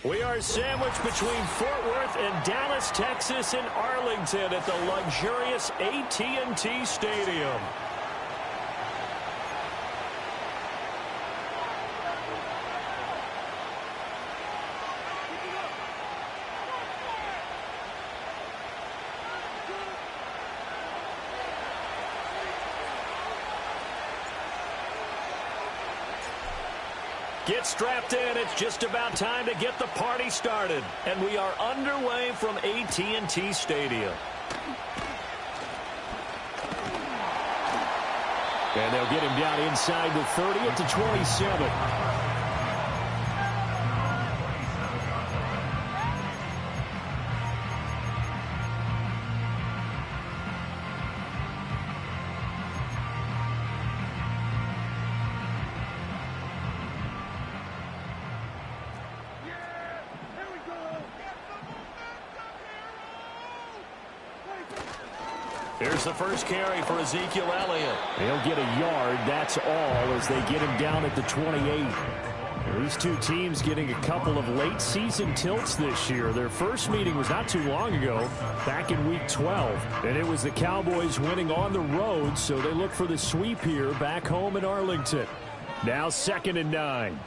We are sandwiched between Fort Worth and Dallas, Texas, and Arlington at the luxurious AT&T Stadium. Get strapped in. It's just about time to get the party started. And we are underway from AT&T Stadium. And they'll get him down inside the 30 at the 27. Here's the first carry for Ezekiel Elliott. He'll get a yard, that's all, as they get him down at the 28. These two teams getting a couple of late season tilts this year. Their first meeting was not too long ago, back in week 12. And it was the Cowboys winning on the road, so they look for the sweep here back home in Arlington. Now 2nd and 9.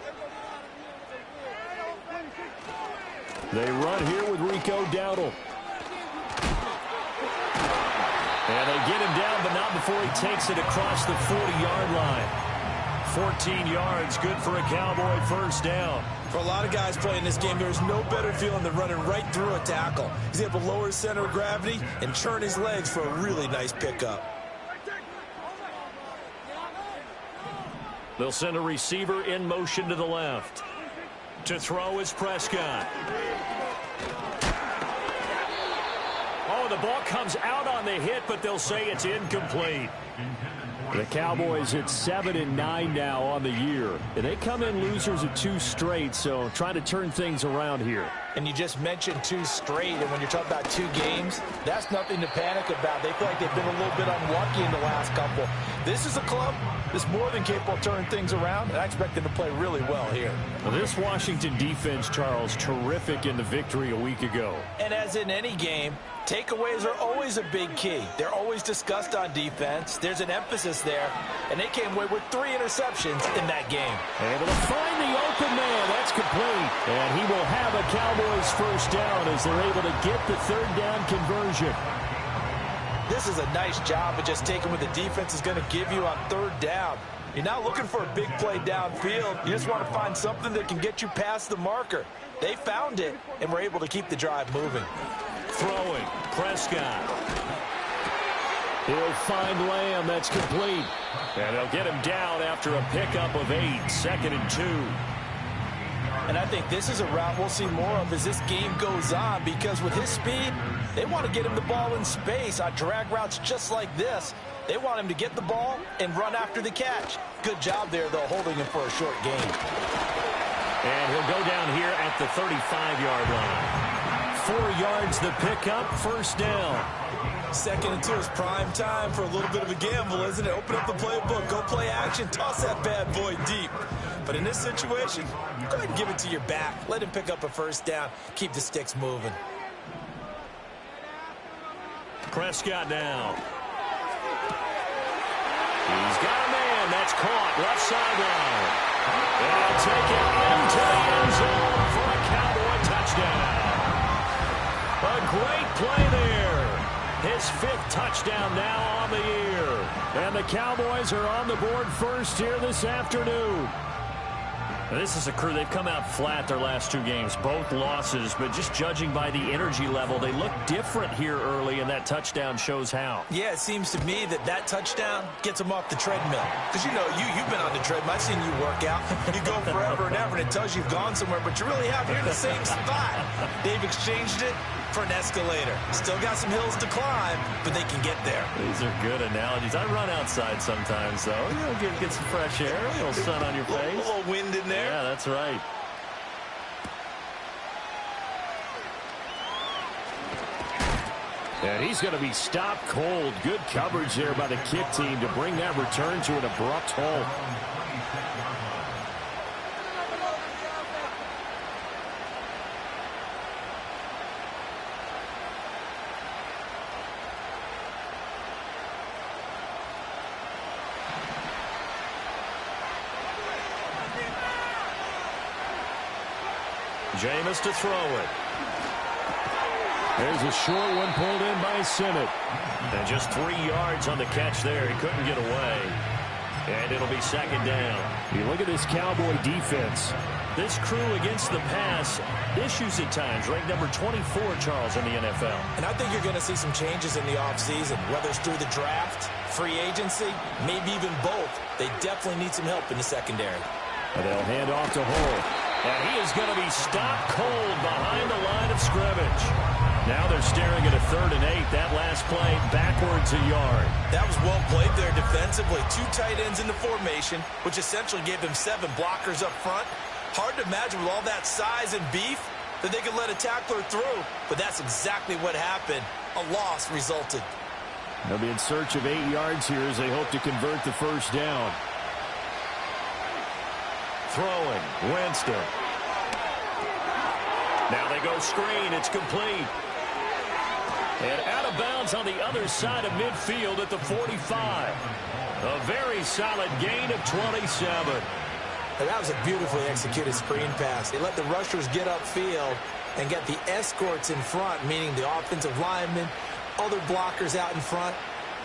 They run here with Rico Dowdle. And they get him down, but not before he takes it across the 40-yard line. 14 yards, good for a Cowboy first down. For a lot of guys playing this game, there's no better feeling than running right through a tackle. He's able to lower his center of gravity and churn his legs for a really nice pickup. They'll send a receiver in motion to the left. To throw is Prescott. Oh, the ball comes out on the hit, but they'll say it's incomplete. The Cowboys at 7 and 9 now on the year. And they come in losers of 2 straight, so trying to turn things around here. And you just mentioned 2 straight, and when you're talking about 2 games, that's nothing to panic about. They feel like they've been a little bit unlucky in the last couple. This is a club that's more than capable of turning things around, and I expect them to play really well here. Well, this Washington defense, Charles, terrific in the victory a week ago. And as in any game, takeaways are always a big key. They're always discussed on defense. There's an emphasis there, and they came away with 3 interceptions in that game. Able to find the open man. That's complete. And he will have a Cowboys first down as they're able to get the 3rd down conversion. This is a nice job of just taking what the defense is going to give you on 3rd down. You're not looking for a big play downfield. You just want to find something that can get you past the marker. They found it and were able to keep the drive moving. Throwing, Prescott. He'll find Lamb. That's complete. And they'll get him down after a pickup of 8. 2nd and 2. And I think this is a route we'll see more of as this game goes on, because with his speed, they want to get him the ball in space on drag routes just like this. They want him to get the ball and run after the catch. Good job there, though, holding him for a short gain. And he'll go down here at the 35-yard line. 4 yards the pickup, first down. 2nd and 2 is prime time for a little bit of a gamble, isn't it? Open up the playbook, go play action, toss that bad boy deep. But in this situation, go ahead and give it to your back. Let him pick up a first down. Keep the sticks moving. Prescott now. He's got a man. That's caught. Left sideline. They'll take it into the end zone for a Cowboy touchdown. A great play there. His 5th touchdown now on the year. And the Cowboys are on the board first here this afternoon. This is a crew, they've come out flat their last 2 games, both losses, but just judging by the energy level, they look different here early, and that touchdown shows how. Yeah, it seems to me that touchdown gets them off the treadmill. Because, you know, you've been on the treadmill. I've seen you work out. You go forever and ever, and it tells you you've gone somewhere, but you really have. You're in the same spot. They've exchanged it for an escalator. Still got some hills to climb, but they can get there. These are good analogies. I run outside sometimes, though. You know, get some fresh air, a little sun on your face. A little wind in there. Yeah, that's right. And he's going to be stopped cold. Good coverage there by the kick team to bring that return to an abrupt halt. Jameis to throw it. There's a short one pulled in by Simmett. And just 3 yards on the catch there. He couldn't get away. And it'll be second down. You look at this Cowboy defense. This crew against the pass, issues at times, ranked number 24, Charles, in the NFL. And I think you're going to see some changes in the offseason, whether it's through the draft, free agency, maybe even both. They definitely need some help in the secondary. And they'll hand off to Hull. And he is going to be stopped cold behind the line of scrimmage. Now they're staring at a 3rd and 8. That last play backwards a yard. That was well played there defensively. 2 tight ends in the formation, which essentially gave them 7 blockers up front. Hard to imagine with all that size and beef that they could let a tackler through. But that's exactly what happened. A loss resulted. They'll be in search of 8 yards here as they hope to convert the first down. Throwing, Winston. Now they go screen. It's complete. And out of bounds on the other side of midfield at the 45. A very solid gain of 27. And that was a beautifully executed screen pass. They let the rushers get upfield and get the escorts in front, meaning the offensive linemen, other blockers out in front,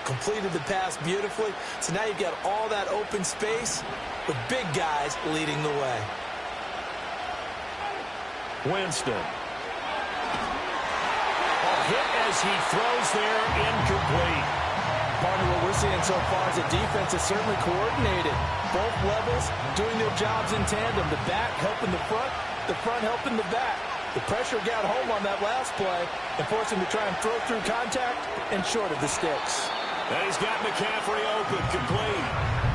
completed the pass beautifully. So now you've got all that open space with big guys leading the way. Winston. A hit as he throws there, incomplete. Partner, what we're seeing so far is the defense is certainly coordinated. Both levels doing their jobs in tandem. The back helping the front helping the back. The pressure got home on that last play and forced him to try and throw through contact and short of the sticks. And he's got McCaffrey open, complete.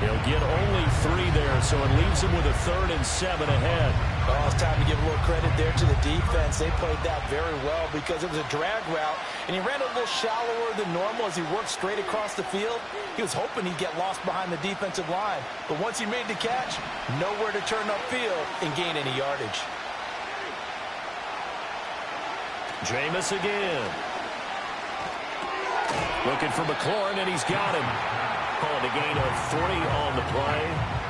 He'll get only 3 there, so it leaves him with a 3rd and 7 ahead. Oh, it's time to give a little credit there to the defense. They played that very well because it was a drag route, and he ran a little shallower than normal as he worked straight across the field. He was hoping he'd get lost behind the defensive line, but once he made the catch, nowhere to turn upfield and gain any yardage. Jameis again. Looking for McLaurin, and he's got him. Calling a gain of 3 on the play,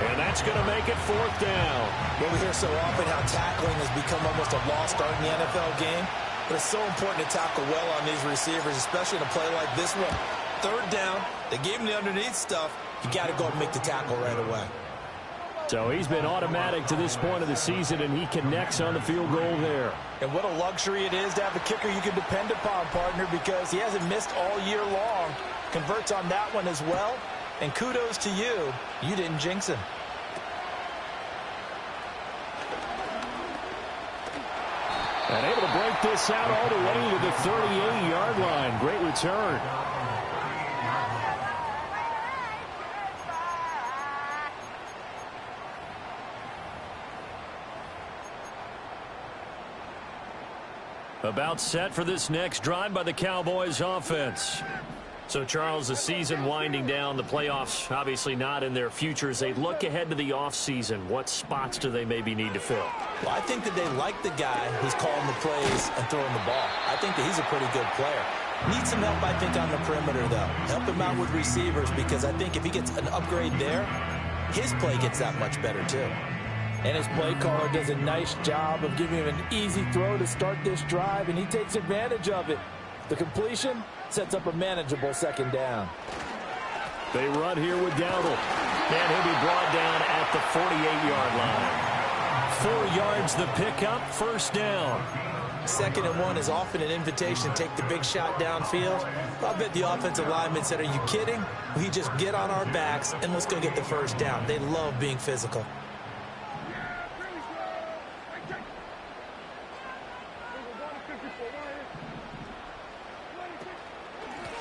and that's going to make it 4th down. Well, we hear so often how tackling has become almost a lost art in the NFL game, but it's so important to tackle well on these receivers, especially in a play like this one. 3rd down, they gave him the underneath stuff. You got to go and make the tackle right away. So he's been automatic to this point of the season, and he connects on the field goal there. And what a luxury it is to have a kicker you can depend upon, partner, because he hasn't missed all year long. Converts on that one as well. And kudos to you. You didn't jinx him. And able to break this out all the way to the 38-yard line. Great return. About set for this next drive by the Cowboys offense. So, Charles, the season winding down, the playoffs obviously not in their future. As they look ahead to the offseason, what spots do they maybe need to fill? Well, I think that they like the guy who's calling the plays and throwing the ball. I think that he's a pretty good player. Needs some help, I think, on the perimeter, though. Help him out with receivers, because I think if he gets an upgrade there, his play gets that much better, too. And his play caller does a nice job of giving him an easy throw to start this drive, and he takes advantage of it. The completion sets up a manageable 2nd down. They run here with Dowdle. And he'll be brought down at the 48-yard line. 4 yards the pickup, 1st down. 2nd and 1 is often an invitation to take the big shot downfield. I bet the offensive lineman said, are you kidding? We just get on our backs and let's go get the 1st down. They love being physical.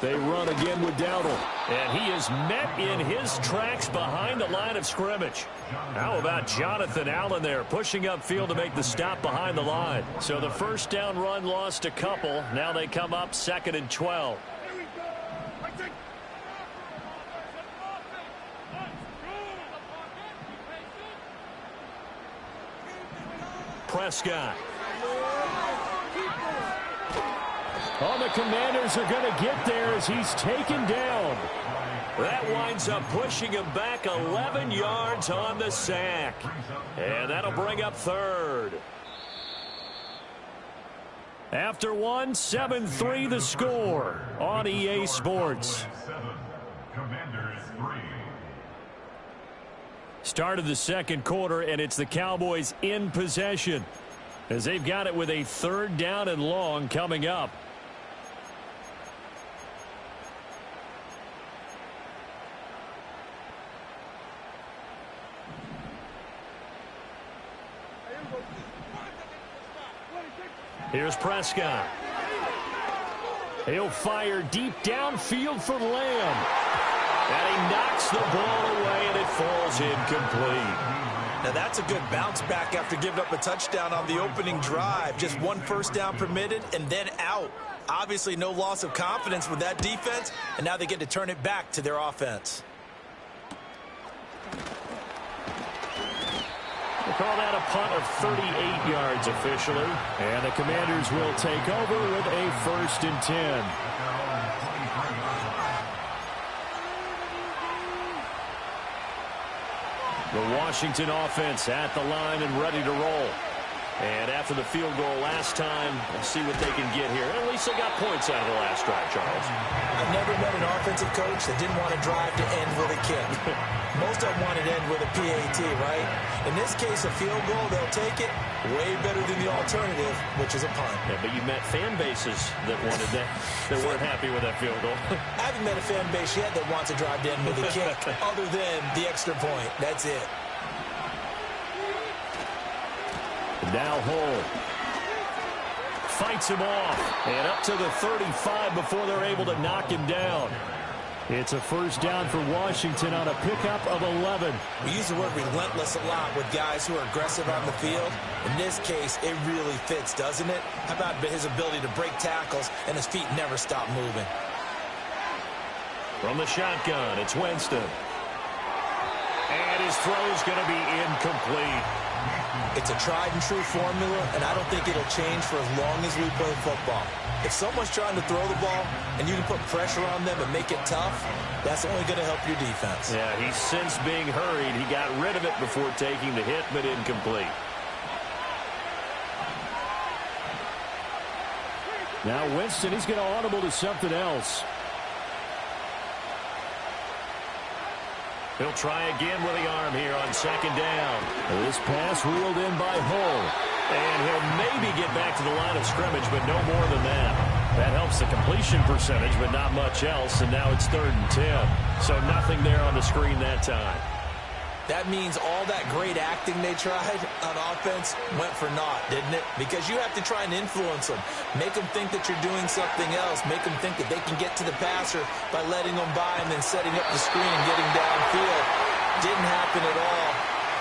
They run again with Dowdle. And he is met in his tracks behind the line of scrimmage. How about Jonathan Allen there pushing upfield to make the stop behind the line? So the 1st down run lost a couple. Now they come up 2nd and 12. Prescott. Oh, the Commanders are going to get there as he's taken down. That winds up pushing him back 11 yards on the sack. And that'll bring up 3rd. After one, 7-3 the score on EA Sports. Commanders 3. Start of the second quarter, and it's the Cowboys in possession as they've got it with a 3rd down and long coming up. Here's Prescott. He'll fire deep downfield for Lamb. And he knocks the ball away, and it falls incomplete. Now that's a good bounce back after giving up a touchdown on the opening drive. Just 1 first down permitted and then out. Obviously no loss of confidence with that defense, and now they get to turn it back to their offense. We'll call that a punt of 38 yards officially. And the Commanders will take over with a 1st and 10. The Washington offense at the line and ready to roll. And after the field goal last time, we'll see what they can get here. At least they got points out of the last drive, Charles. I've never met an offensive coach that didn't want to drive to end with a kick. Most of them want to end with a PAT, right? In this case, a field goal, they'll take it. Way better than the alternative, which is a punt. Yeah, but you met fan bases that wanted that, that weren't happy with that field goal. I haven't met a fan base yet that wants to drive to end with a kick other than the extra point. That's it. Now Hull fights him off and up to the 35 before they're able to knock him down. It's a 1st down for Washington on a pickup of 11. We use the word relentless a lot with guys who are aggressive on the field. In this case, it really fits, doesn't it? How about his ability to break tackles and his feet never stop moving? From the shotgun, it's Winston. And his throw's going to be incomplete. It's a tried-and-true formula, and I don't think it'll change for as long as we play football. If someone's trying to throw the ball and you can put pressure on them and make it tough, that's only going to help your defense. Yeah, he's since being hurried. He got rid of it before taking the hit, but incomplete. Now Winston, he's going to audible to something else. He'll try again with the arm here on 2nd down. This pass reeled in by Hull. And he'll maybe get back to the line of scrimmage, but no more than that. That helps the completion percentage, but not much else. And now it's 3rd and 10. So nothing there on the screen that time. That means all that great acting they tried on offense went for naught, didn't it? Because you have to try and influence them. Make them think that you're doing something else. Make them think that they can get to the passer by letting them by and then setting up the screen and getting downfield. Didn't happen at all.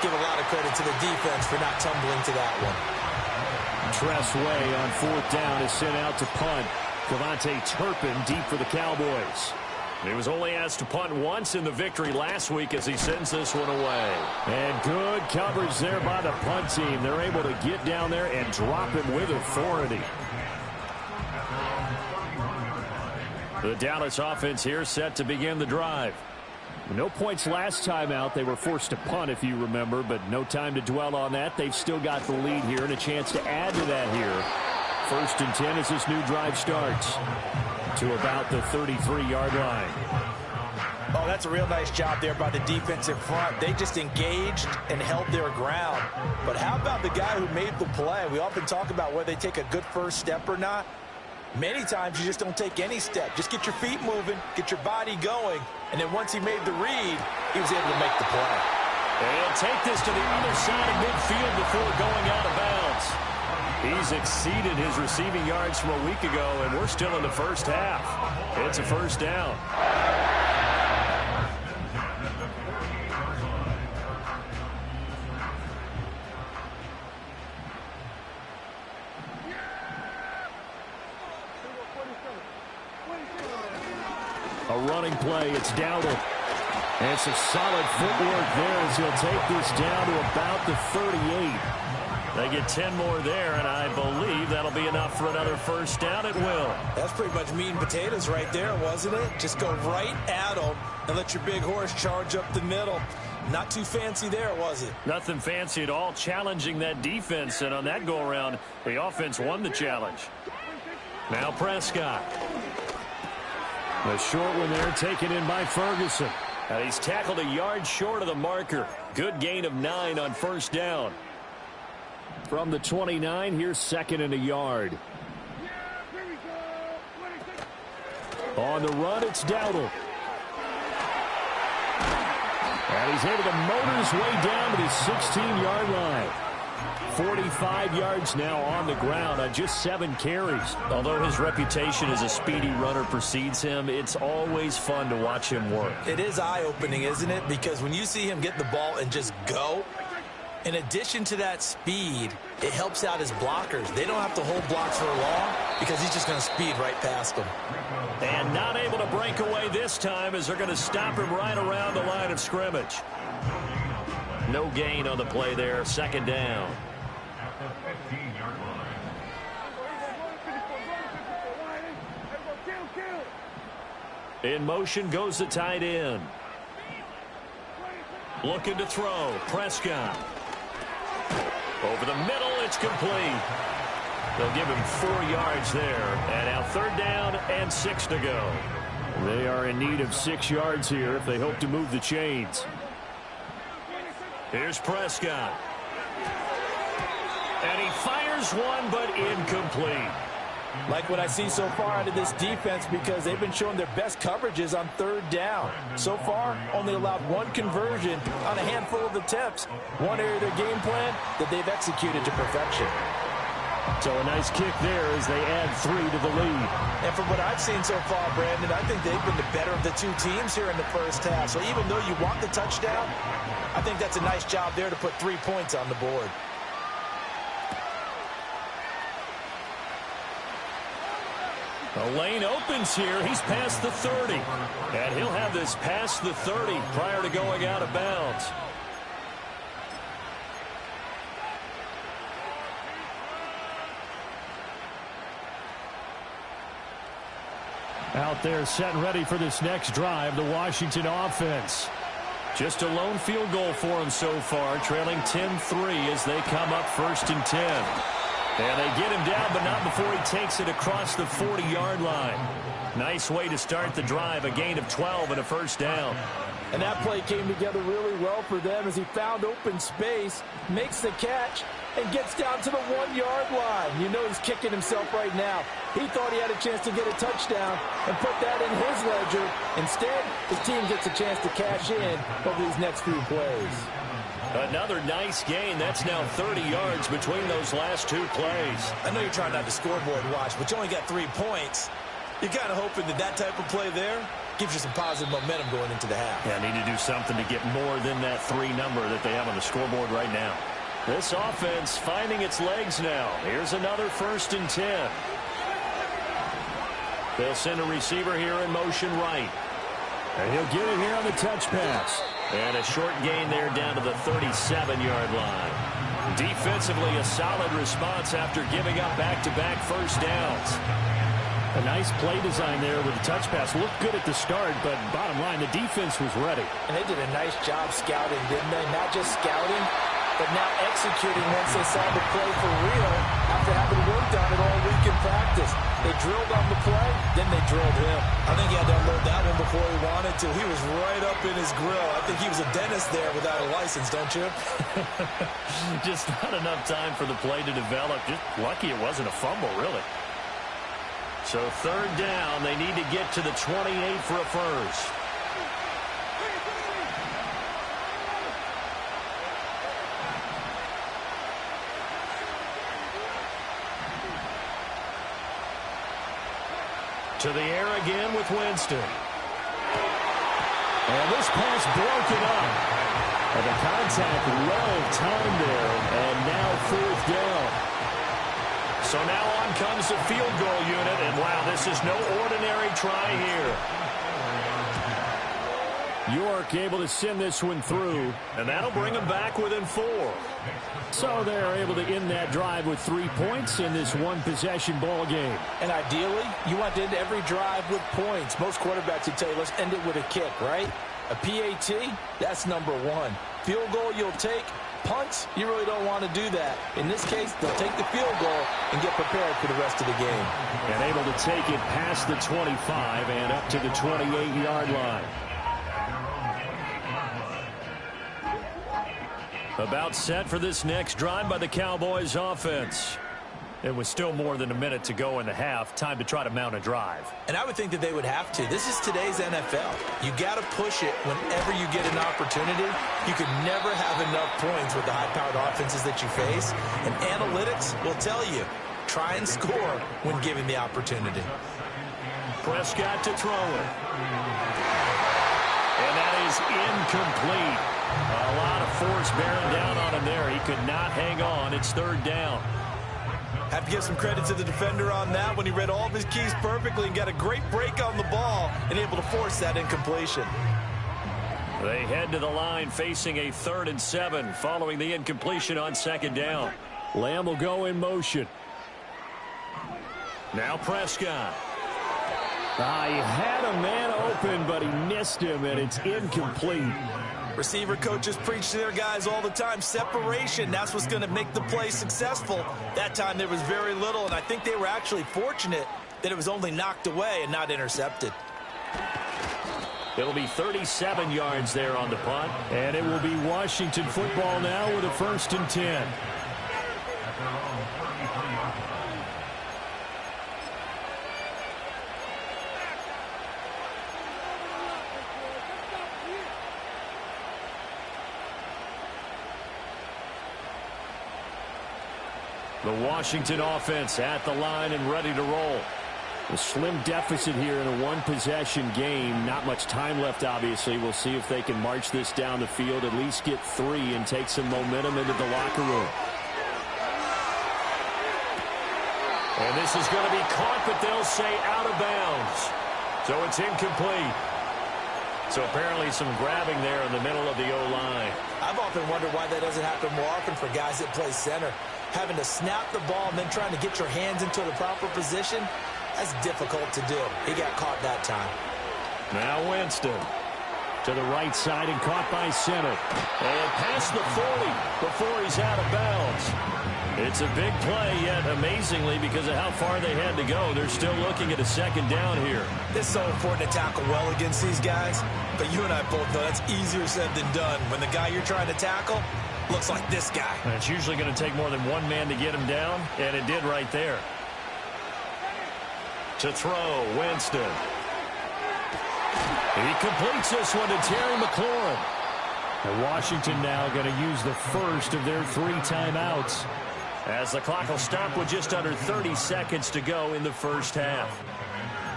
Give a lot of credit to the defense for not tumbling to that one. Tressway on 4th down is sent out to punt. Cavante Turpin deep for the Cowboys. He was only asked to punt once in the victory last week as he sends this one away. And good coverage there by the punt team. They're able to get down there and drop him with authority. The Dallas offense here set to begin the drive. No points last time out. They were forced to punt, if you remember, but no time to dwell on that. They've still got the lead here and a chance to add to that here. 1st and 10 as this new drive starts. To about the 33-yard line. Oh, that's a real nice job there by the defensive front. They just engaged and held their ground. But how about the guy who made the play? We often talk about whether they take a good first step or not. Many times you just don't take any step. Just get your feet moving, get your body going, and then once he made the read, he was able to make the play. And he'll take this to the other side of midfield before going out of bounds. He's exceeded his receiving yards from a week ago, and we're still in the 1st half. It's a 1st down. A running play, it's Dowdle. And some solid footwork there as he'll take this down to about the 38. They get 10 more there, and I believe that'll be enough for another 1st down. It will. That's pretty much meat and potatoes right there, wasn't it? Just go right at them and let your big horse charge up the middle. Not too fancy there, was it? Nothing fancy at all, challenging that defense, and on that go-around, the offense won the challenge. Now Prescott. The short one there taken in by Ferguson. And he's tackled a yard short of the marker. Good gain of 9 on first down. From the 29, here's second and a yard. On the run, it's Dowdle. And he's able to motor his way down to the 16-yard line. 45 yards now on the ground on just 7 carries. Although his reputation as a speedy runner precedes him, it's always fun to watch him work. It is eye-opening, isn't it? Because when you see him get the ball and just go, in addition to that speed, it helps out his blockers. They don't have to hold blocks for long because he's just going to speed right past them. And not able to break away this time as they're going to stop him right around the line of scrimmage. No gain on the play there, second down. In motion goes the tight end. Looking to throw. Prescott. Over the middle, it's complete. They'll give him 4 yards there. And now third down and 6 to go. They are in need of 6 yards here if they hope to move the chains. Here's Prescott. And he fires one, but incomplete. Like what I see so far out of this defense because they've been showing their best coverages on third down. So far, only allowed 1 conversion on a handful of attempts. One area of their game plan that they've executed to perfection. So a nice kick there as they add 3 to the lead. And from what I've seen so far, Brandon, I think they've been the better of the 2 teams here in the first half. So even though you want the touchdown, I think that's a nice job there to put 3 points on the board. The lane opens here. He's past the 30. And he'll have this past the 30 prior to going out of bounds. Out there set and ready for this next drive, the Washington offense. Just a lone field goal for him so far, trailing 10-3 as they come up first and 10. And they get him down, but not before he takes it across the 40-yard line. Nice way to start the drive, a gain of 12 and a first down. And that play came together really well for them as he found open space, makes the catch, and gets down to the 1-yard line. You know he's kicking himself right now. He thought he had a chance to get a touchdown and put that in his ledger. Instead, his team gets a chance to cash in over these next few plays. Another nice gain. That's now 30 yards between those last 2 plays. I know you're trying not to scoreboard watch, but you only got 3 points. You're kind of hoping that that type of play there gives you some positive momentum going into the half. Yeah, need to do something to get more than that 3 number that they have on the scoreboard right now. This offense finding its legs now. Here's another first and 10. They'll send a receiver here in motion right. And he'll get it here on the touch pass. And a short gain there down to the 37-yard line. Defensively, a solid response after giving up back-to-back first downs. A nice play design there with the touch pass. Looked good at the start, but bottom line, the defense was ready. And they did a nice job scouting, didn't they? Not just scouting, but now executing once they saw the play for real after having worked on it all week in practice. They drilled on the play, then they drilled him. I think he had to unload that one before he wanted to. He was right up in his grill. I think he was a dentist there without a license, don't you? Just not enough time for the play to develop. Just lucky it wasn't a fumble, really. So third down, they need to get to the 28 for a first. To the air again with Winston. And this pass broken up. And the contact well timed there. And now fourth down. So now on comes the field goal unit. And wow, this is no ordinary try here. York able to send this one through. And that'll bring them back within 4. So they're able to end that drive with 3 points in this one-possession ball game. And ideally, you want to end every drive with points. Most quarterbacks would tell you, let's end it with a kick, right? A PAT, that's number 1. Field goal you'll take, punts, you really don't want to do that. In this case, they'll take the field goal and get prepared for the rest of the game. And able to take it past the 25 and up to the 28-yard line. About set for this next drive by the Cowboys offense. It was still more than a minute to go in the half. Time to try to mount a drive. And I would think that they would have to. This is today's NFL. You got to push it whenever you get an opportunity. You can never have enough points with the high-powered offenses that you face. And analytics will tell you, try and score when given the opportunity. Prescott to throw it. And that is incomplete. A lot of force bearing down on him there. He could not hang on. It's third down. Have to give some credit to the defender on that when he read all of his keys perfectly and got a great break on the ball and able to force that incompletion. They head to the line facing a 3rd and 7 following the incompletion on 2nd down. Lamb will go in motion. Now Prescott. He had a man open, but he missed him, and it's incomplete. Receiver coaches preach to their guys all the time. Separation, that's what's going to make the play successful. That time there was very little, and I think they were actually fortunate that it was only knocked away and not intercepted. It'll be 37 yards there on the punt, and it will be Washington football now with a 1st and 10. The Washington offense at the line and ready to roll. A slim deficit here in a one-possession game. Not much time left, obviously. We'll see if they can march this down the field, at least get 3 and take some momentum into the locker room. And this is going to be caught, but they'll say out of bounds. So it's incomplete. So apparently some grabbing there in the middle of the O-line. I've often wondered why that doesn't happen more often for guys that play center. Having to snap the ball and then trying to get your hands into the proper position, that's difficult to do. He got caught that time. Now Winston to the right side and caught by Center. And past the 40 before he's out of bounds. It's a big play, yet amazingly, because of how far they had to go, they're still looking at a 2nd down here. It's so important to tackle well against these guys, but you and I both know that's easier said than done. When the guy you're trying to tackle looks like this guy. And it's usually going to take more than one man to get him down, and it did right there. To throw, Winston. He completes this one to Terry McLaurin. And Washington now going to use the first of their 3 timeouts, as the clock will stop with just under 30 seconds to go in the first half.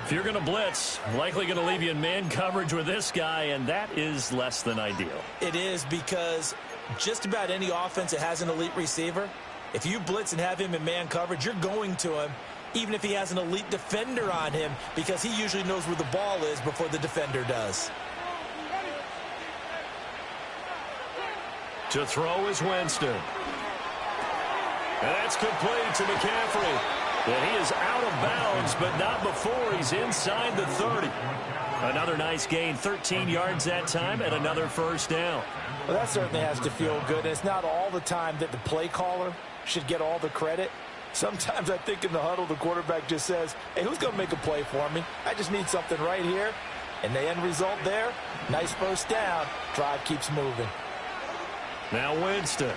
If you're going to blitz, likely going to leave you in man coverage with this guy, and that is less than ideal. It is, because just about any offense that has an elite receiver, if you blitz and have him in man coverage, you're going to him, even if he has an elite defender on him, because he usually knows where the ball is before the defender does. To throw is Winston. And that's complete to McCaffrey. And he is out of bounds, but not before he's inside the 30. Another nice gain, 13 yards that time, and another 1st down. Well, that certainly has to feel good. And it's not all the time that the play caller should get all the credit. Sometimes I think in the huddle, the quarterback just says, hey, who's going to make a play for me? I just need something right here. And the end result there, nice 1st down. Drive keeps moving. Now Winston.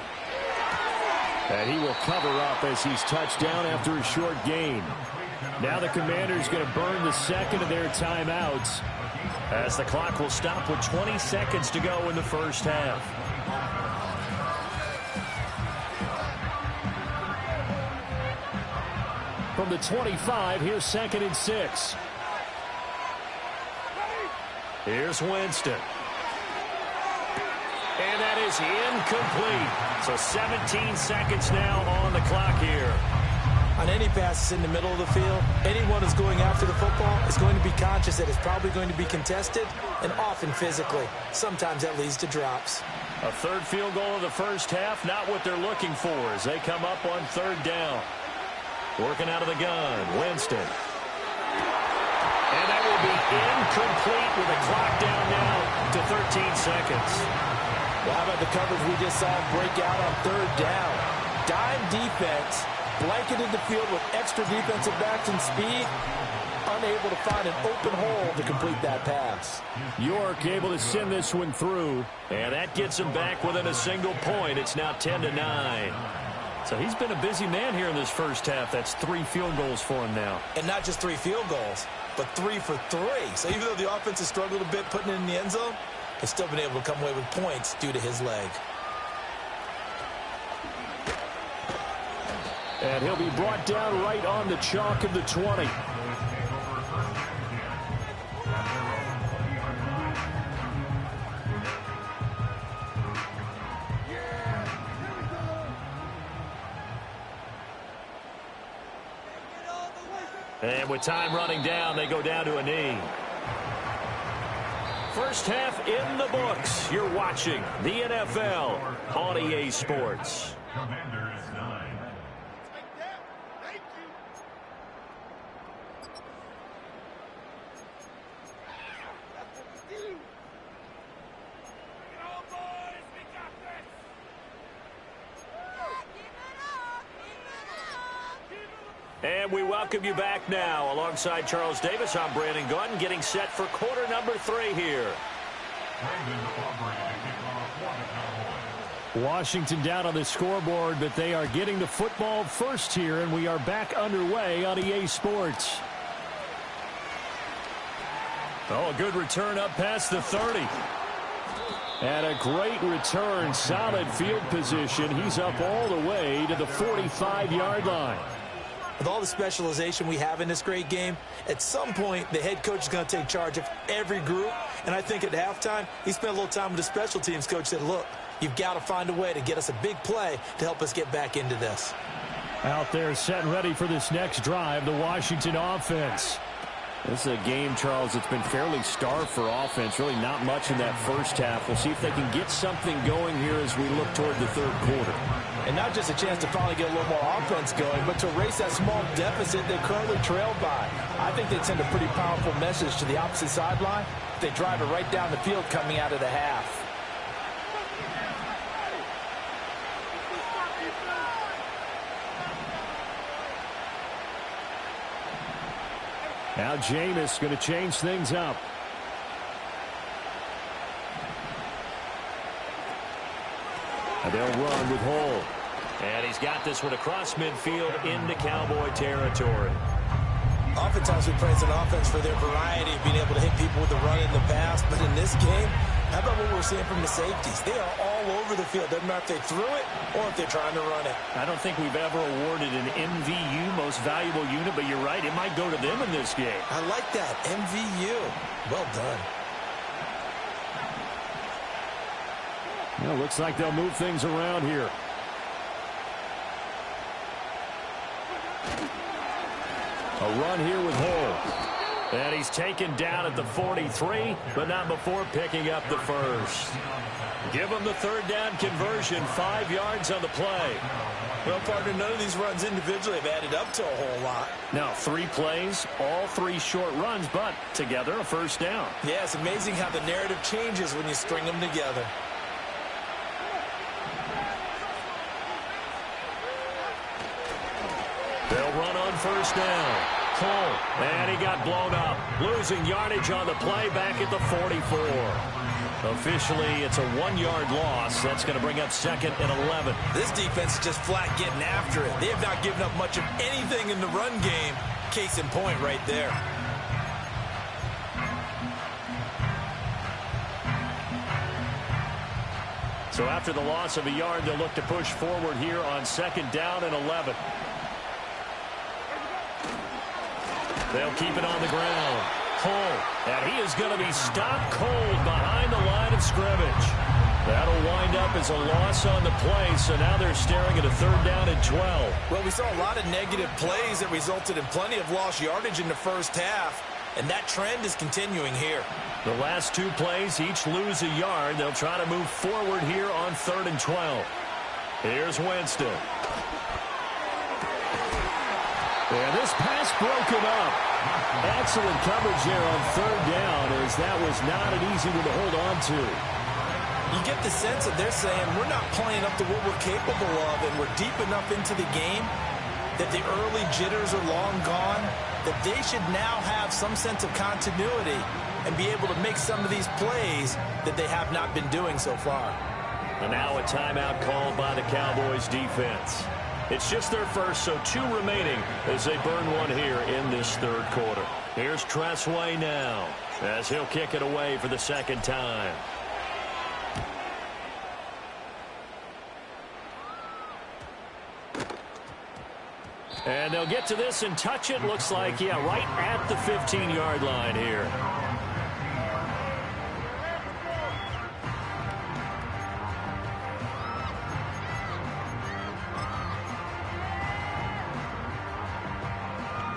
And he will cover up as he's touched down after a short gain. Now the Commanders going to burn the 2nd of their timeouts, as the clock will stop with 20 seconds to go in the first half. From the 25, here's 2nd and 6. Here's Winston. And that is incomplete. So 17 seconds now on the clock here. On any passes in the middle of the field, anyone who's going after the football is going to be conscious that it's probably going to be contested, and often physically. Sometimes that leads to drops. A 3rd field goal of the first half, not what they're looking for as they come up on 3rd down. Working out of the gun, Winston. And that will be incomplete with the clock down now to 13 seconds. Well, how about the coverage we just saw break out on third down? Dime defense, blanketed the field with extra defensive backs and speed, unable to find an open hole to complete that pass. York able to send this one through, and that gets him back within a single point. It's now 10-9. So he's been a busy man here in this first half. That's 3 field goals for him now. And not just 3 field goals, but 3 for 3. So even though the offense has struggled a bit putting it in the end zone, they've still been able to come away with points due to his leg. And he'll be brought down right on the chalk of the 20. And with time running down, they go down to a knee. First half in the books. You're watching the NFL on EA Sports. Commanders 9. And we welcome you back now. Alongside Charles Davis, I'm Brandon Gunn, getting set for quarter number 3 here. Washington down on the scoreboard, but they are getting the football first here, and we are back underway on EA Sports. Oh, a good return up past the 30. And a great return, solid field position. He's up all the way to the 45-yard line. With all the specialization we have in this great game, at some point the head coach is going to take charge of every group. And I think at halftime, he spent a little time with the special teams coach, said, look, you've got to find a way to get us a big play to help us get back into this. Out there set and ready for this next drive, the Washington offense. This is a game, Charles, that's been fairly starved for offense. Really not much in that first half. We'll see if they can get something going here as we look toward the third quarter. And not just a chance to finally get a little more offense going, but to erase that small deficit they currently trailed by. I think they'd send a pretty powerful message to the opposite sideline if they drive it right down the field coming out of the half. Now Jameis going to change things up. And they'll run with Hole. And he's got this one across midfield into Cowboy territory. Oftentimes we praise an offense for their variety of being able to hit people with the run in the pass. But in this game, how about what we're seeing from the safeties? They are all over the field. Doesn't matter if they threw it or if they're trying to run it. I don't think we've ever awarded an MVU, most valuable unit, but you're right, it might go to them in this game. I like that, MVU. Well done. Well, looks like they'll move things around here. A run here with Hole. And he's taken down at the 43, but not before picking up the first. Give him the third down conversion, 5 yards on the play. Well, partner, none of these runs individually have added up to a whole lot. Now, 3 plays, all 3 short runs, but together a first down. Yeah, it's amazing how the narrative changes when you string them together. They'll run on first down. Cole, and he got blown up. Losing yardage on the play back at the 44. Officially, it's a 1-yard loss. That's going to bring up 2nd and 11. This defense is just flat getting after it. They have not given up much of anything in the run game. Case in point right there. So after the loss of a yard, they'll look to push forward here on 2nd down and 11. They'll keep it on the ground. Cole, and he is going to be stopped cold behind the line of scrimmage. That'll wind up as a loss on the play, so now they're staring at a 3rd down and 12. Well, we saw a lot of negative plays that resulted in plenty of lost yardage in the first half, and that trend is continuing here. The last 2 plays each lose a yard. They'll try to move forward here on 3rd and 12. Here's Winston. And this pass broken up. Excellent coverage there on 3rd down, as that was not an easy one to hold on to. You get the sense that they're saying we're not playing up to what we're capable of, and we're deep enough into the game that the early jitters are long gone, that they should now have some sense of continuity and be able to make some of these plays that they have not been doing so far. And now a timeout called by the Cowboys defense. It's just their first, so 2 remaining as they burn one here in this third quarter. Here's Tressway now as he'll kick it away for the second time. And they'll get to this and touch it. Looks like, yeah, right at the 15-yard line here.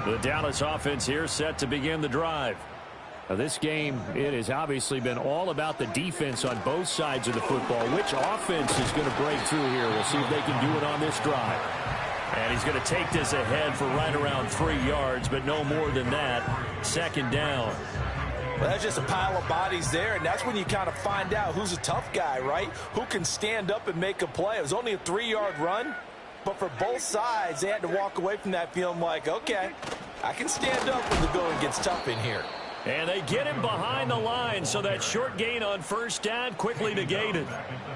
The Dallas offense here set to begin the drive. Now this game, it has obviously been all about the defense on both sides of the football. Which offense is going to break through here? We'll see if they can do it on this drive. And he's going to take this ahead for right around 3 yards, but no more than that. Second down. Well, that's just a pile of bodies there, and that's when you kind of find out who's a tough guy, right? Who can stand up and make a play. It was only a 3-yard run, but for both sides, they had to walk away from that feeling like, okay, I can stand up when the going gets tough in here. And they get him behind the line, so that short gain on first down quickly negated.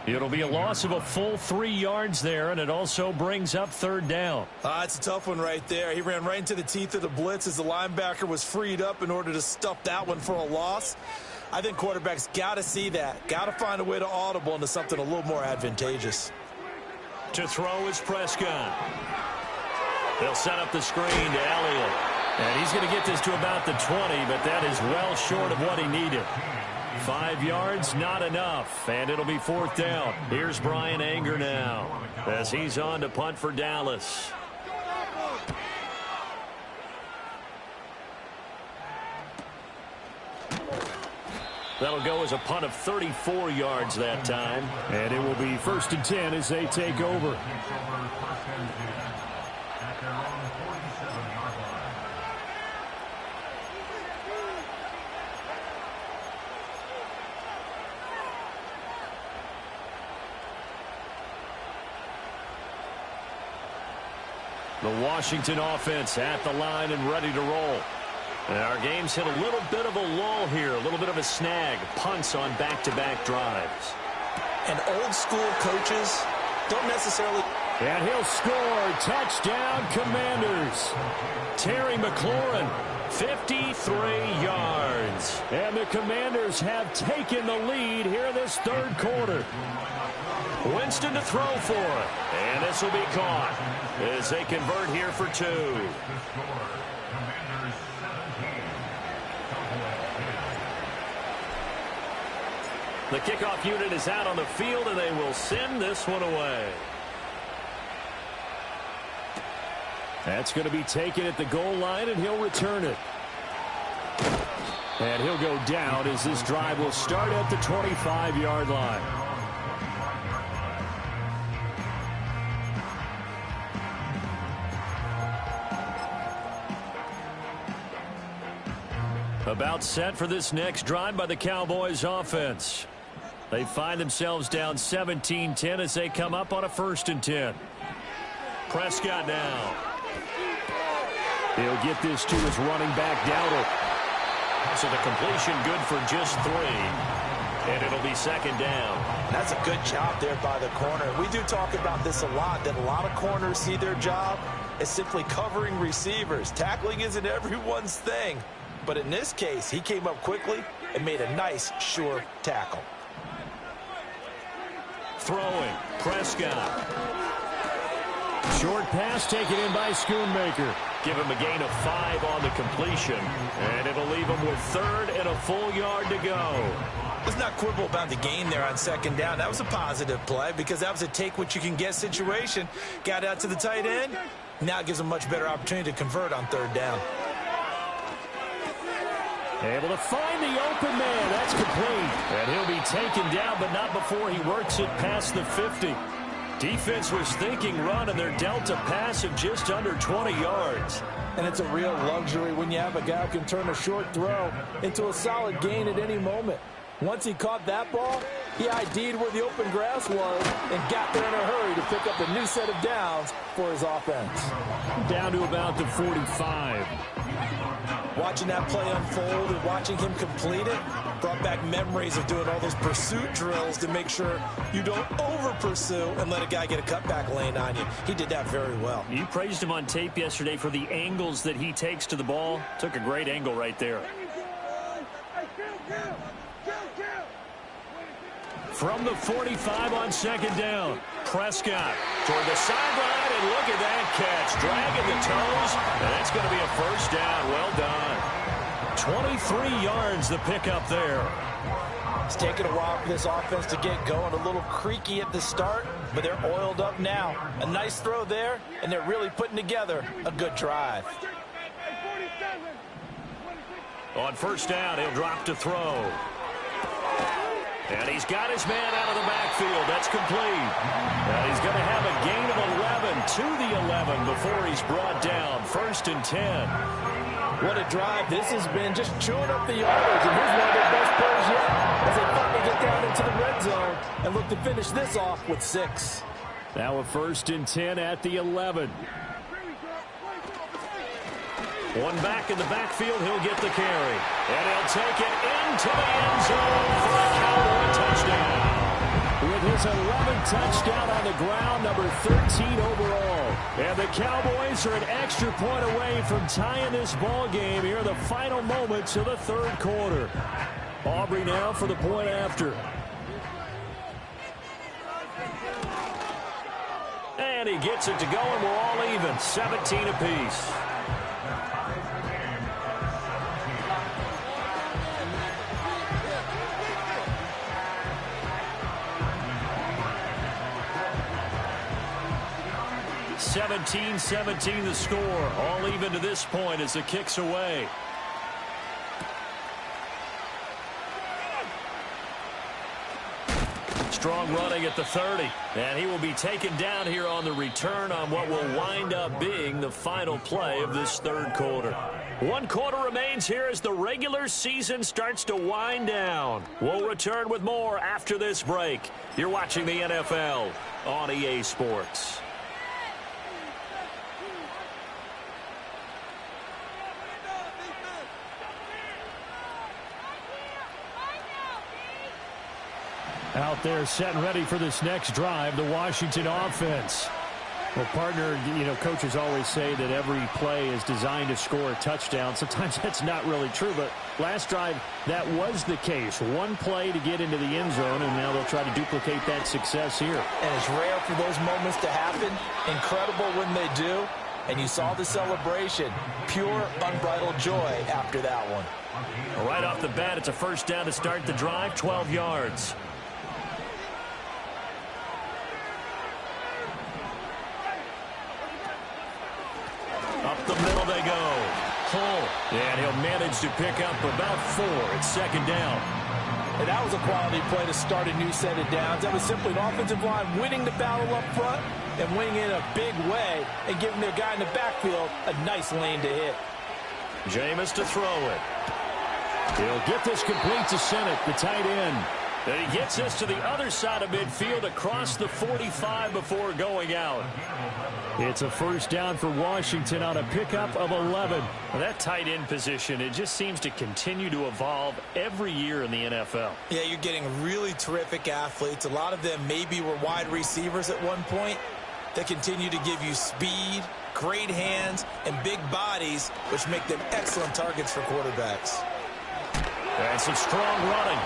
It'll be a loss of a full 3 yards there, and it also brings up third down. It's a tough one right there. He ran right into the teeth of the blitz as the linebacker was freed up in order to stuff that one for a loss. I think quarterbacks got to see that. Got to find a way to audible into something a little more advantageous. To throw is Prescott. They'll set up the screen to Elliott. And he's going to get this to about the 20, but that is well short of what he needed. 5 yards, not enough, and it'll be fourth down. Here's Brian Anger now as he's on to punt for Dallas. That'll go as a punt of 34 yards that time. And it will be 1st and 10 as they take over. The Washington offense at the line and ready to roll. And our game's hit a little bit of a lull here, a little bit of a snag. Punts on back-to-back drives. And old-school coaches don't necessarily... And he'll score. Touchdown, Commanders. Terry McLaurin, 53 yards. And the Commanders have taken the lead here in this third quarter. Winston to throw for it. And this will be caught as they convert here for 2. The kickoff unit is out on the field, and they will send this one away. That's going to be taken at the goal line, and he'll return it. And he'll go down as this drive will start at the 25-yard line. About set for this next drive by the Cowboys offense. They find themselves down 17-10 as they come up on a 1st and 10. Prescott now. He'll get this to his running back, Dowdle. So the completion good for just 3. And it'll be 2nd down. That's a good job there by the corner. We do talk about this a lot, that a lot of corners see their job as simply covering receivers. Tackling isn't everyone's thing. But in this case, he came up quickly and made a nice, sure tackle. Throwing, Prescott. Short pass taken in by Schoonmaker. Give him a gain of 5 on the completion. And it'll leave him with 3rd and a full yard to go. Let's not quibble about the gain there on 2nd down. That was a positive play because that was a take-what-you-can-get situation. Got out to the tight end. Now it gives him a much better opportunity to convert on 3rd down. Able to find the open man. That's complete. And he'll be taken down, but not before he works it past the 50. Defense was thinking run, and they're dealt a pass of just under 20 yards. And it's a real luxury when you have a guy who can turn a short throw into a solid gain at any moment. Once he caught that ball, He ID'd where the open grass was and got there in a hurry to pick up a new set of downs for his offense. Down to about the 45. Watching that play unfold and watching him complete it brought back memories of doing all those pursuit drills to make sure you don't over-pursue and let a guy get a cutback lane on you. He did that very well. You praised him on tape yesterday for the angles that he takes to the ball. Took a great angle right there. From the 45 on second down, Prescott toward the sideline, and look at that catch. Dragging the toes, and that's going to be a first down. Well done. 23 yards the pickup there. It's taken a while for this offense to get going. A little creaky at the start, but they're oiled up now. A nice throw there, and they're really putting together a good drive. On first down, he'll drop to throw. And he's got his man out of the backfield. That's complete. And he's going to have a gain of 11 to the 11 before he's brought down. First and 10. What a drive this has been, just chewing up the yardage. And here's one of their best plays yet as they finally get down into the red zone and look to finish this off with 6. Now a first and 10 at the 11. One back in the backfield, he'll get the carry. And he'll take it into the end zone for a Cowboy touchdown. With his 11th touchdown on the ground, number 13 overall. And the Cowboys are an extra point away from tying this ball game here in the final moments of the third quarter. Aubrey now for the point after. And he gets it to go, and we're all even, 17 apiece. (17-17) the score. All even to this point as the kick's away. Strong running at the 30. And he will be taken down here on the return on what will wind up being the final play of this third quarter. One quarter remains here as the regular season starts to wind down. We'll return with more after this break. You're watching the NFL on EA Sports. Out there set and ready for this next drive, the Washington offense. Well, partner, coaches always say that every play is designed to score a touchdown. Sometimes that's not really true, but last drive, that was the case. One play to get into the end zone, and now they'll try to duplicate that success here. And it's rare for those moments to happen. Incredible when they do. And you saw the celebration. Pure, unbridled joy after that one. Right off the bat, it's a first down to start the drive, 12 yards. Up the middle they go. Hull. And he'll manage to pick up about 4. It's second down. And that was a quality play to start a new set of downs. That was simply an offensive line winning the battle up front and winning in a big way and giving their guy in the backfield a nice lane to hit. Jameis to throw it. He'll get this complete to Sennett, the tight end. And he gets this to the other side of midfield across the 45 before going out. It's a first down for Washington on a pickup of 11. Well, that tight end position, it just seems to continue to evolve every year in the NFL. Yeah, you're getting really terrific athletes. A lot of them maybe were wide receivers at one point. They continue to give you speed, great hands, and big bodies, which make them excellent targets for quarterbacks. And some strong running.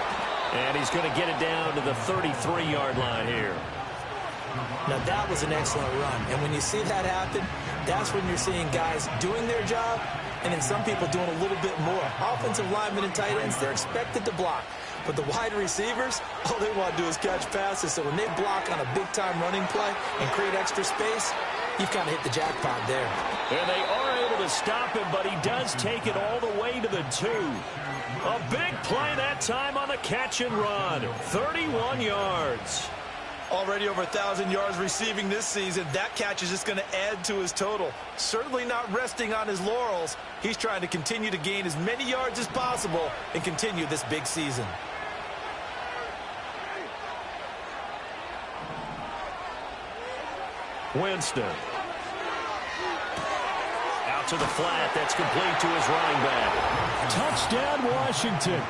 And he's going to get it down to the 33-yard line here. Now, that was an excellent run. And when you see that happen, that's when you're seeing guys doing their job and then some people doing a little bit more. Offensive linemen and tight ends, they're expected to block. But the wide receivers, all they want to do is catch passes. So when they block on a big-time running play and create extra space, you've kind of hit the jackpot there. And they are able to stop him, but he does take it all the way to the 2. A big play that time on the catch and run. 31 yards. Already over 1,000 yards receiving this season. That catch is just going to add to his total. Certainly not resting on his laurels. He's trying to continue to gain as many yards as possible and continue this big season. Winston. Out to the flat. That's complete to his running back. Touchdown, Washington.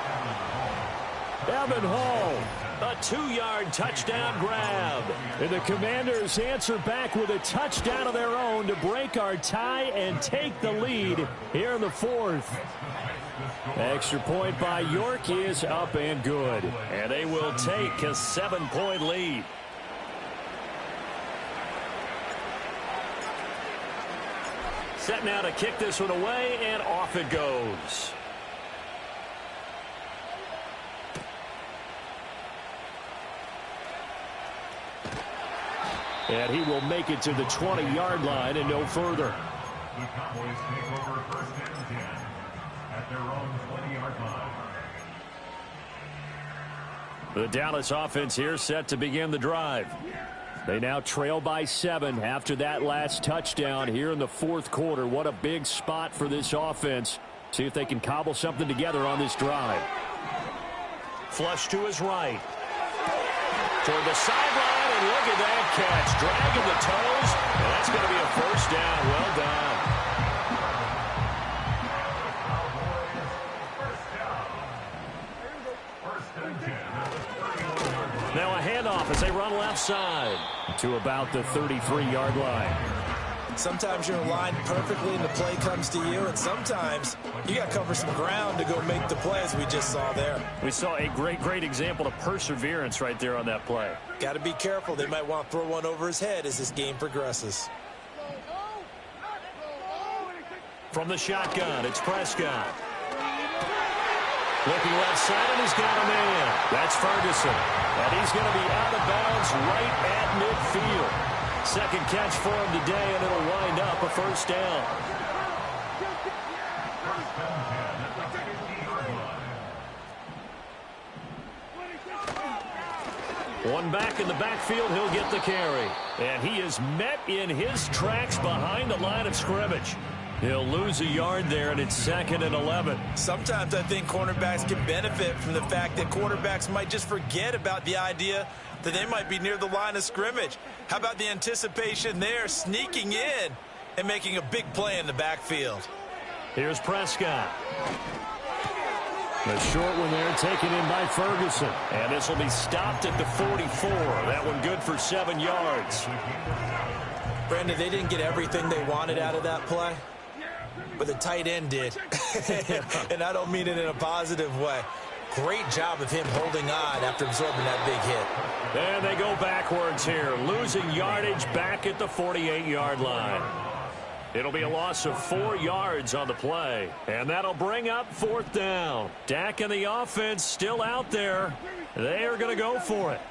Evan Hall. A 2-yard touchdown grab. And the Commanders answer back with a touchdown of their own to break our tie and take the lead here in the fourth. Extra point by York is up and good. And they will take a 7-point lead. Set now to kick this one away, and off it goes. And he will make it to the 20-yard line and no further. The Cowboys take over first and 10 at their own 20-yard line. The Dallas offense here set to begin the drive. They now trail by 7 after that last touchdown here in the fourth quarter. What a big spot for this offense. See if they can cobble something together on this drive. Flush to his right. Toward the sideline, and look at that catch. Dragging the toes, and that's going to be a first down. Well done. Now a handoff as they run left side. To about the 33-yard line. Sometimes you're aligned perfectly and the play comes to you, and sometimes you got to cover some ground to go make the play, as we just saw there. We saw a great example of perseverance right there on that play. Got to be careful. They might want to throw one over his head as this game progresses. From the shotgun, it's Prescott. Looking left side, and he's got a man. That's Ferguson. And he's going to be out of bounds right at midfield. Second catch for him today, and it'll wind up a first down. One back in the backfield, he'll get the carry. And he is met in his tracks behind the line of scrimmage. He'll lose a yard there, and it's 2nd and 11. Sometimes I think cornerbacks can benefit from the fact that quarterbacks might just forget about the idea that they might be near the line of scrimmage. How about the anticipation there, sneaking in and making a big play in the backfield? Here's Prescott. The short one there taken in by Ferguson. And this will be stopped at the 44. That one good for 7 yards. Brandon, they didn't get everything they wanted out of that play, but the tight end did. And I don't mean it in a positive way. Great job of him holding on after absorbing that big hit. And they go backwards here, losing yardage back at the 48-yard line. It'll be a loss of 4 yards on the play, and that'll bring up 4th down. Dak and the offense still out there. They are going to go for it.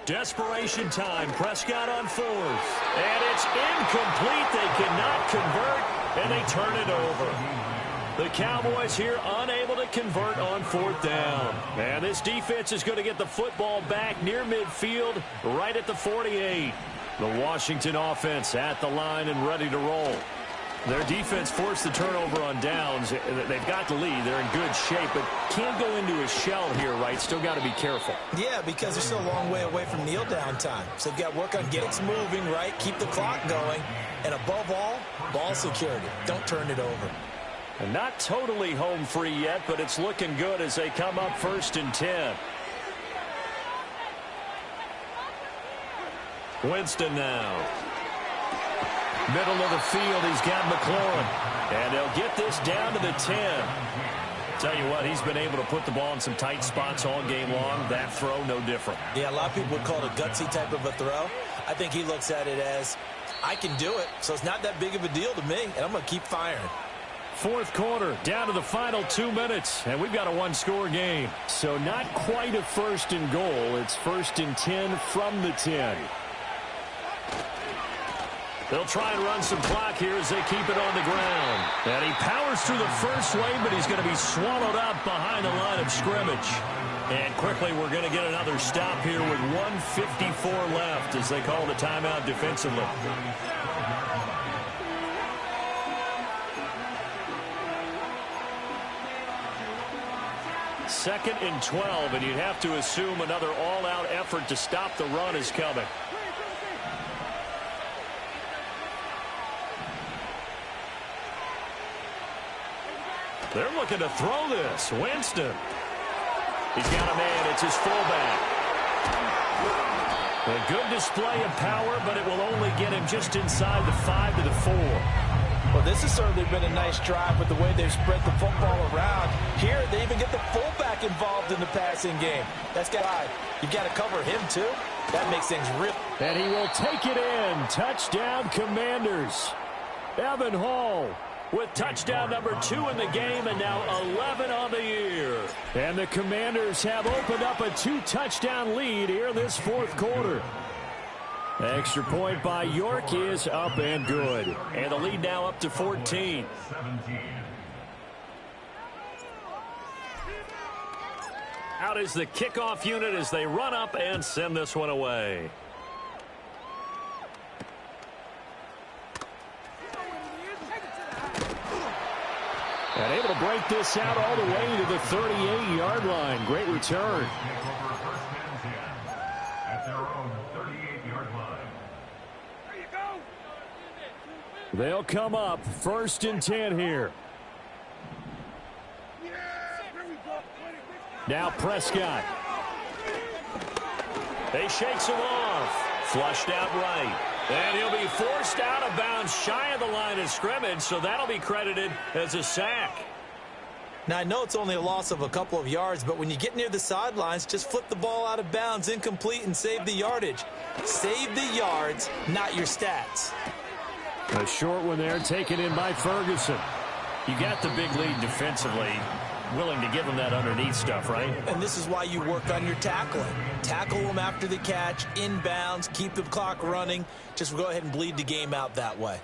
Desperation time. Prescott on 4th. And it's incomplete. They cannot convert, and they turn it over. The Cowboys here unable to convert on 4th down. And this defense is going to get the football back near midfield, right at the 48. The Washington offense at the line and ready to roll. Their defense forced the turnover on downs. They've got the lead. They're in good shape, but can't go into a shell here, right? Still got to be careful. Yeah, because they're still a long way away from kneel down time. So they've got to work on getting it moving, right? Keep the clock going. And above all, ball security. Don't turn it over. And not totally home free yet, but it's looking good as they come up 1st and 10. Winston now. Middle of the field, he's got McLaurin. And they'll get this down to the 10. Tell you what, he's been able to put the ball in some tight spots all game long. That throw, no different. Yeah, a lot of people would call it a gutsy type of a throw. I think he looks at it as, I can do it, so it's not that big of a deal to me, and I'm going to keep firing. 4th quarter, down to the final 2 minutes, and we've got a 1-score game. So not quite a 1st and goal. It's 1st and 10 from the 10. They'll try and run some clock here as they keep it on the ground. And he powers through the first wave, but he's going to be swallowed up behind the line of scrimmage. And quickly, we're going to get another stop here with 1:54 left as they call the timeout defensively. 2nd and 12, and you'd have to assume another all-out effort to stop the run is coming. They're looking to throw this. Winston. He's got a man. It's his fullback. A good display of power, but it will only get him just inside the 5 to the 4. Well, this has certainly been a nice drive with the way they've spread the football around. Here, they even get the fullback involved in the passing game. That's got you got to cover him, too. That makes things real. And he will take it in. Touchdown, Commanders. Evan Hall with touchdown number 2 in the game, and now 11 on the year. And the Commanders have opened up a 2-touchdown lead here in this 4th quarter. Extra point by York is up and good. And the lead now up to 14. Out is the kickoff unit as they run up and send this one away. And able to break this out all the way to the 38-yard line. Great return. At their own 38-yard line. They'll come up 1st and 10 here. Now Prescott. They shakes him off. Flushed out right. And he'll be forced out of bounds shy of the line of scrimmage, so that'll be credited as a sack. Now, I know it's only a loss of a couple of yards, but when you get near the sidelines, just flip the ball out of bounds, incomplete, and save the yardage. Save the yards, not your stats. A short one there, taken in by Ferguson. You got the big lead defensively. Willing to give them that underneath stuff, right? And this is why you work on your tackling. Tackle them after the catch, inbounds, keep the clock running. Just go ahead and bleed the game out that way.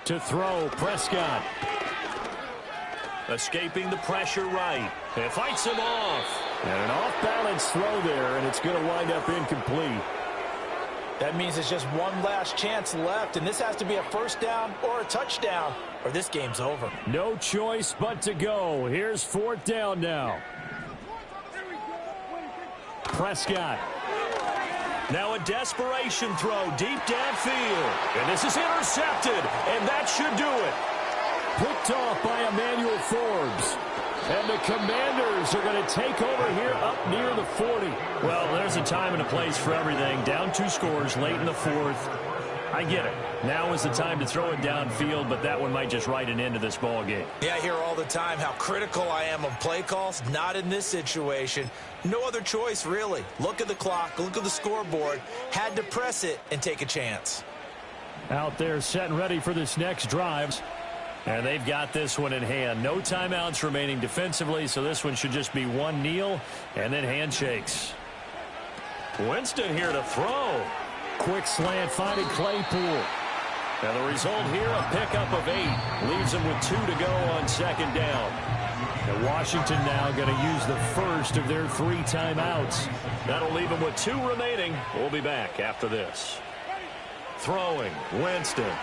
To throw, Prescott. Escaping the pressure right. It fights him off. And an off-balance throw there, and it's going to wind up incomplete. That means it's just one last chance left, and this has to be a 1st down or a touchdown, or this game's over. No choice but to go. Here's 4th down now. Prescott. Now a desperation throw deep downfield. And this is intercepted, and that should do it. Picked off by Emmanuel Forbes. And the Commanders are going to take over here up near the 40. Well, there's a time and a place for everything. Down 2 scores late in the 4th. I get it. Now is the time to throw it downfield, but that one might just write an end to this ball game. Yeah, I hear all the time how critical I am of play calls. Not in this situation. No other choice, really. Look at the clock. Look at the scoreboard. Had to press it and take a chance. Out there set and ready for this next drive. And they've got this one in hand. No timeouts remaining defensively, so this one should just be one kneel and then handshakes. Winston here to throw. Quick slant finding Claypool. And the result here, a pickup of 8. Leaves him with 2 to go on 2nd down. And Washington now going to use the first of their 3 timeouts. That'll leave him with 2 remaining. We'll be back after this. Throwing, Winston.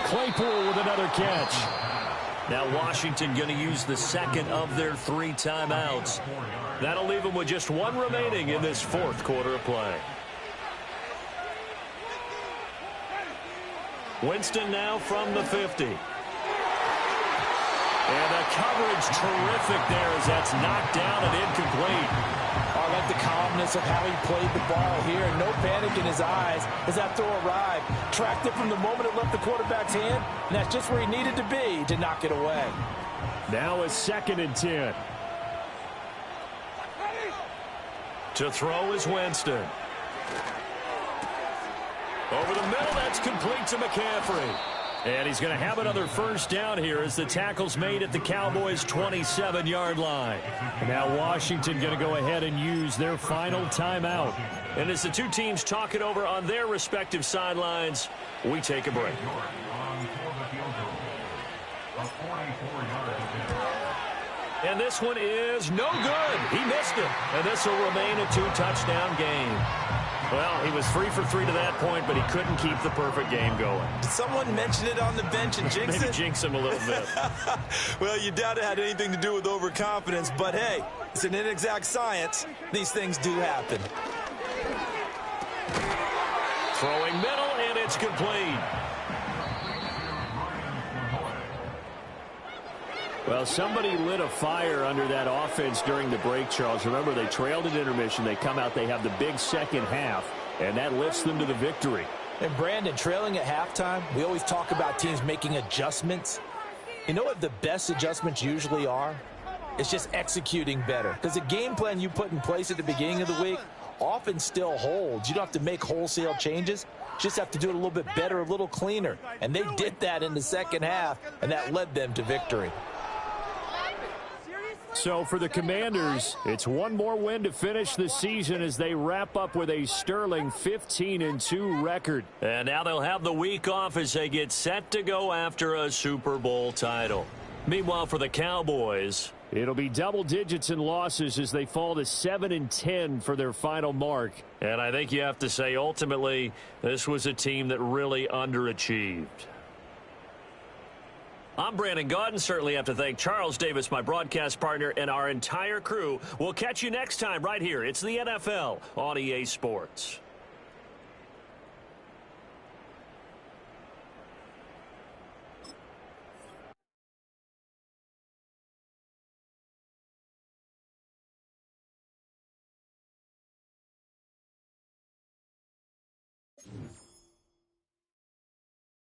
Claypool with another catch. Now Washington going to use the 2nd of their 3 timeouts. That'll leave them with just 1 remaining in this 4th quarter of play. Winston now from the 50. And the coverage terrific there as that's knocked down and incomplete. I like the calmness of how he played the ball here. No panic in his eyes as that throw arrived. Tracked it from the moment it left the quarterback's hand, and that's just where he needed to be to knock it away. Now a 2nd and 10. To throw is Winston. Over the middle, that's complete to McCaffrey. And he's going to have another 1st down here as the tackle's made at the Cowboys' 27-yard line. And now Washington going to go ahead and use their final timeout. And as the 2 teams talk it over on their respective sidelines, we take a break. And this one is no good. He missed it. And this will remain a 2-touchdown game. Well, he was 3 for 3 to that point, but he couldn't keep the perfect game going. Did someone mention it on the bench and jinx Maybe it? jinx him a little bit. Well, you doubt it had anything to do with overconfidence, but hey, it's an inexact science. These things do happen. Throwing middle, and it's complete. Well, somebody lit a fire under that offense during the break, Charles. Remember, they trailed at intermission. They come out, they have the big second half, and that lifts them to the victory. And Brandon, trailing at halftime, we always talk about teams making adjustments. You know what the best adjustments usually are? It's just executing better. Because the game plan you put in place at the beginning of the week often still holds. You don't have to make wholesale changes. You just have to do it a little bit better, a little cleaner. And they did that in the second half, and that led them to victory. So for the Commanders, it's one more win to finish the season as they wrap up with a sterling 15-2 record. And now they'll have the week off as they get set to go after a Super Bowl title. Meanwhile, for the Cowboys, it'll be double digits in losses as they fall to 7-10 for their final mark. And I think you have to say, ultimately, this was a team that really underachieved. I'm Brandon Gaudin. Certainly have to thank Charles Davis, my broadcast partner, and our entire crew. We'll catch you next time right here. It's the NFL on EA Sports.